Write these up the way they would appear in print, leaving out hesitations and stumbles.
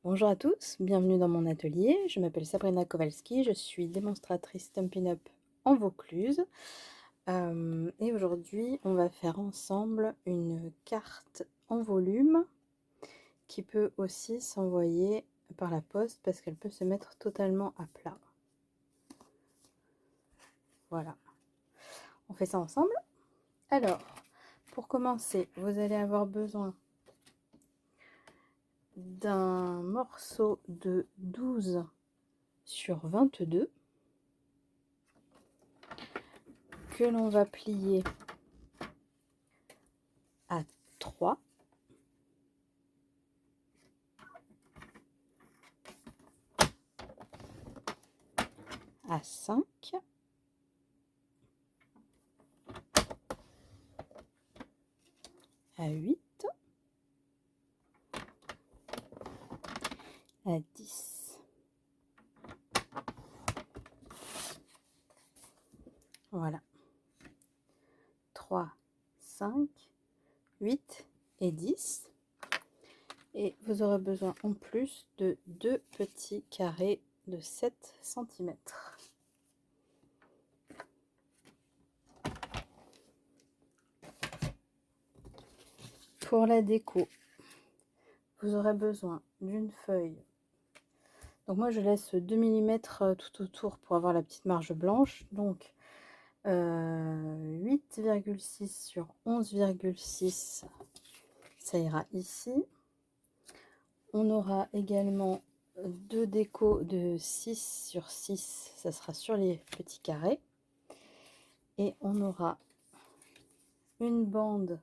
Bonjour à tous, bienvenue dans mon atelier. Je m'appelle Sabrina Kowalski, je suis démonstratrice Stampin' Up en Vaucluse. Et aujourd'hui, on va faire ensemble une carte en volume qui peut aussi s'envoyer par la poste parce qu'elle peut se mettre totalement à plat. Voilà, on fait ça ensemble. Alors, pour commencer, vous allez avoir besoin d'un morceau de 12 sur 22 que l'on va plier à 3, à 5, à 8, à 10. Voilà. 3, 5, 8 et 10. Et vous aurez besoin en plus de 2 petits carrés de 7 cm. Pour la déco, vous aurez besoin d'une feuille. Donc moi je laisse 2 mm tout autour pour avoir la petite marge blanche. Donc 8,6 sur 11,6, ça ira ici. On aura également 2 décos de 6 sur 6, ça sera sur les petits carrés. Et on aura une bande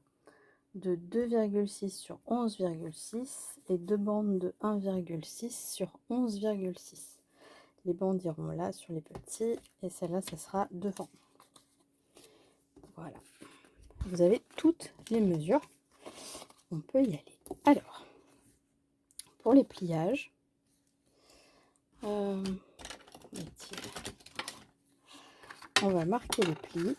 de 2,6 sur 11,6 et 2 bandes de 1,6 sur 11,6. Les bandes iront là sur les petits et celle-là, ça sera devant. Voilà. Vous avez toutes les mesures. On peut y aller. Alors, pour les pliages, on va marquer les plis.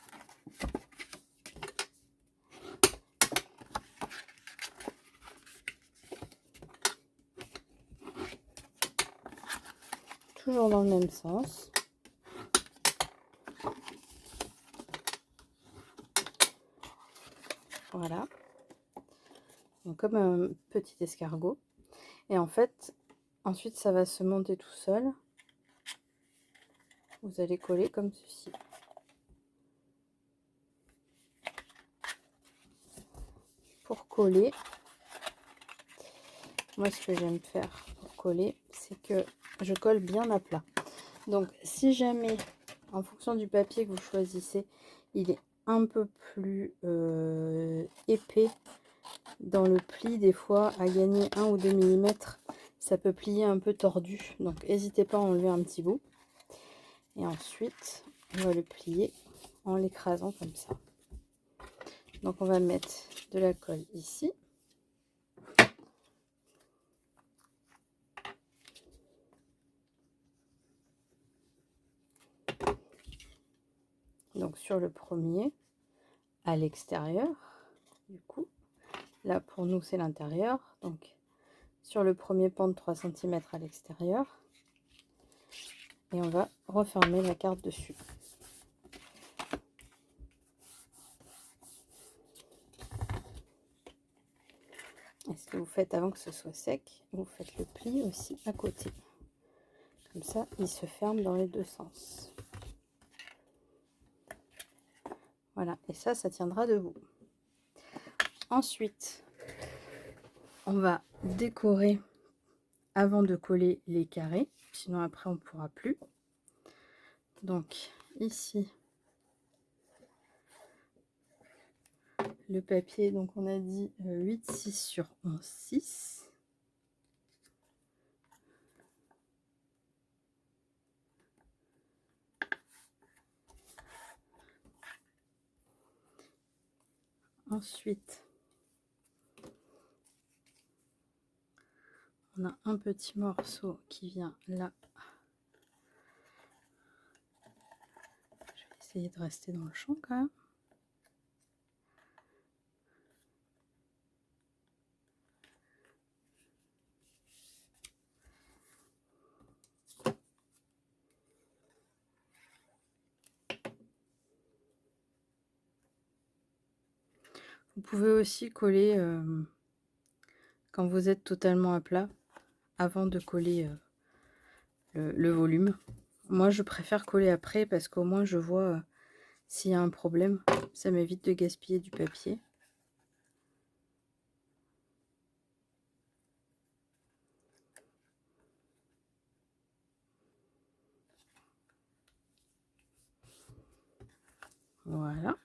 Toujours dans le même sens. Voilà. Donc, comme un petit escargot. Et en fait, ensuite, ça va se monter tout seul. Vous allez coller comme ceci. Pour coller, moi ce que j'aime faire pour coller, c'est que je colle bien à plat. Donc si jamais, en fonction du papier que vous choisissez, il est un peu plus épais dans le pli, des fois à gagner 1 ou 2 mm, ça peut plier un peu tordu. Donc n'hésitez pas à enlever un petit bout. Et ensuite, on va le plier en l'écrasant comme ça. Donc on va mettre de la colle ici. Donc sur le premier, à l'extérieur, du coup, là pour nous c'est l'intérieur, donc sur le premier pan de 3 cm à l'extérieur, et on va refermer la carte dessus. Et ce que vous faites avant que ce soit sec, vous faites le pli aussi à côté. Comme ça, il se ferme dans les deux sens. Voilà, et ça tiendra debout. Ensuite, on va décorer avant de coller les carrés, sinon après on ne pourra plus. Donc ici, le papier, donc on a dit 8,6 sur 11,6. Ensuite, on a un petit morceau qui vient là. Je vais essayer de rester dans le champ quand même. Vous pouvez aussi coller quand vous êtes totalement à plat, avant de coller le volume. Moi, je préfère coller après parce qu'au moins je vois s'il y a un problème. Ça m'évite de gaspiller du papier. Voilà.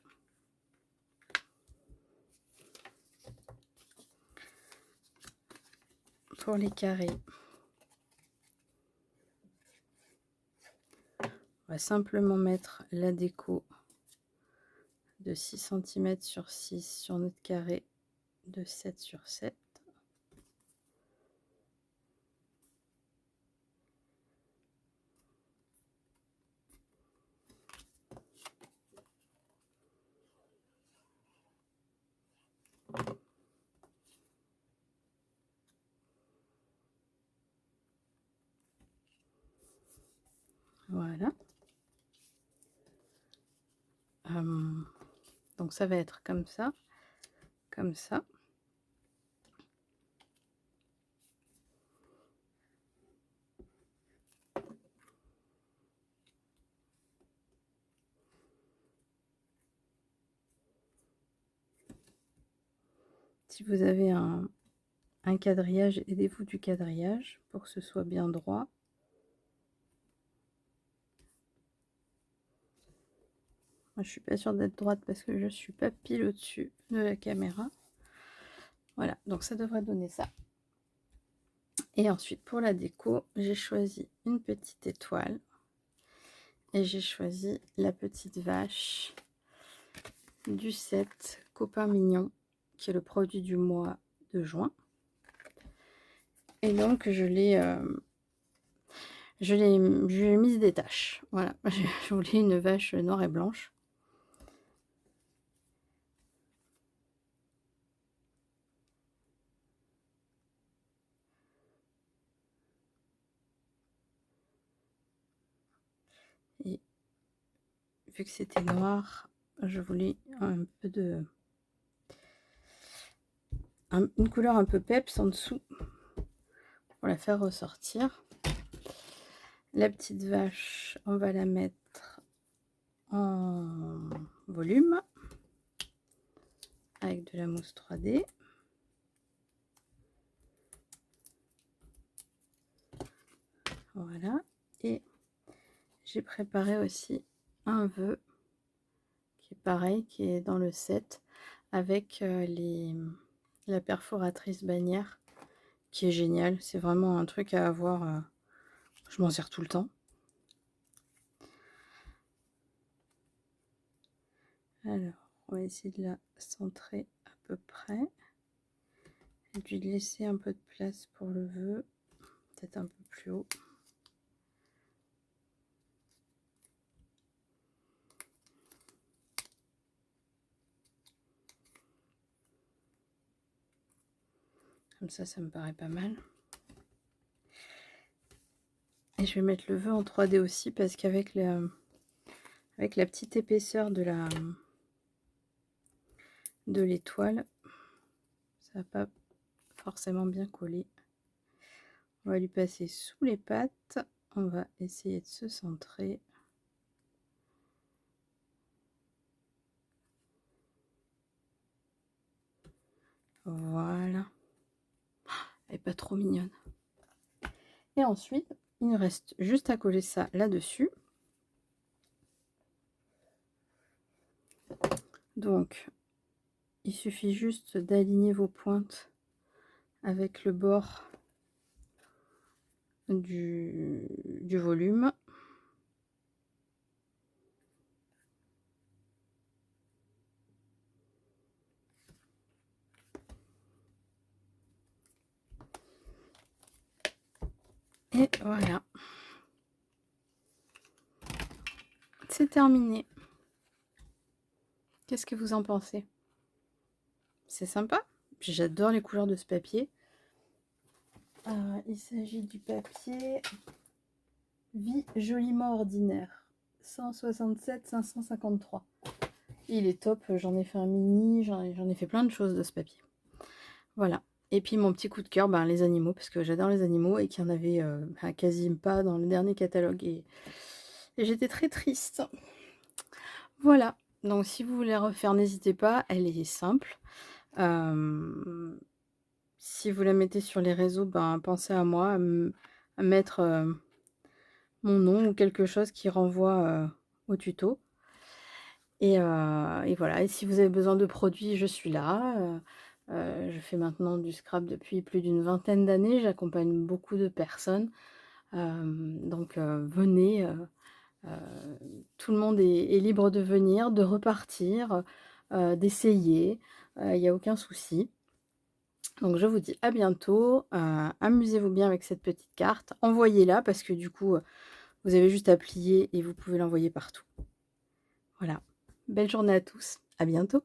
Pour les carrés, on va simplement mettre la déco de 6 cm sur 6 sur notre carré de 7 sur 7. Voilà. Donc ça va être comme ça, comme ça. Si vous avez un quadrillage, aidez-vous du quadrillage pour que ce soit bien droit. Moi, je suis pas sûre d'être droite parce que je suis pas pile au-dessus de la caméra. Voilà, donc ça devrait donner ça. Et ensuite, pour la déco, j'ai choisi une petite étoile. Et j'ai choisi la petite vache du set Copain Mignon, qui est le produit du mois de juin. Et donc, je l'ai mise des taches. Voilà, je voulais une vache noire et blanche. Et vu que c'était noir, je voulais un peu de... une couleur un peu peps en dessous pour la faire ressortir. La petite vache, on va la mettre en volume avec de la mousse 3D. Voilà. Et j'ai préparé aussi un vœu qui est pareil, qui est dans le set avec la perforatrice bannière qui est génial. C'est vraiment un truc à avoir. Je m'en sers tout le temps. Alors, on va essayer de la centrer à peu près. Et puis de laisser un peu de place pour le vœu. Peut-être un peu plus haut. Comme ça me paraît pas mal. Et je vais mettre le vœu en 3D aussi parce qu'avec la petite épaisseur de l'étoile, ça va pas forcément bien coller. On va lui passer sous les pattes. On va essayer de se centrer. Voilà. Elle n'est pas trop mignonne. Et ensuite, il me reste juste à coller ça là-dessus. Donc, il suffit juste d'aligner vos pointes avec le bord du volume. Et voilà. C'est terminé. Qu'est-ce que vous en pensez? C'est sympa. J'adore les couleurs de ce papier. Il s'agit du papier Vie joliment ordinaire. 167 553. Il est top, j'en ai fait un mini, j'en ai fait plein de choses de ce papier. Voilà. Et puis mon petit coup de cœur, ben, les animaux, parce que j'adore les animaux et qu'il y en avait quasi pas dans le dernier catalogue. Et j'étais très triste. Voilà. Donc si vous voulez la refaire, n'hésitez pas, elle est simple. Si vous la mettez sur les réseaux, ben, pensez à moi, à mettre mon nom ou quelque chose qui renvoie au tuto. Et voilà. Et si vous avez besoin de produits, je suis là. Je fais maintenant du scrap depuis plus d'une vingtaine d'années. J'accompagne beaucoup de personnes. Donc venez. Tout le monde est libre de venir, de repartir, d'essayer. Il n'y a aucun souci. Donc je vous dis à bientôt. Amusez-vous bien avec cette petite carte. Envoyez-la parce que du coup, vous avez juste à plier et vous pouvez l'envoyer partout. Voilà. Belle journée à tous. À bientôt.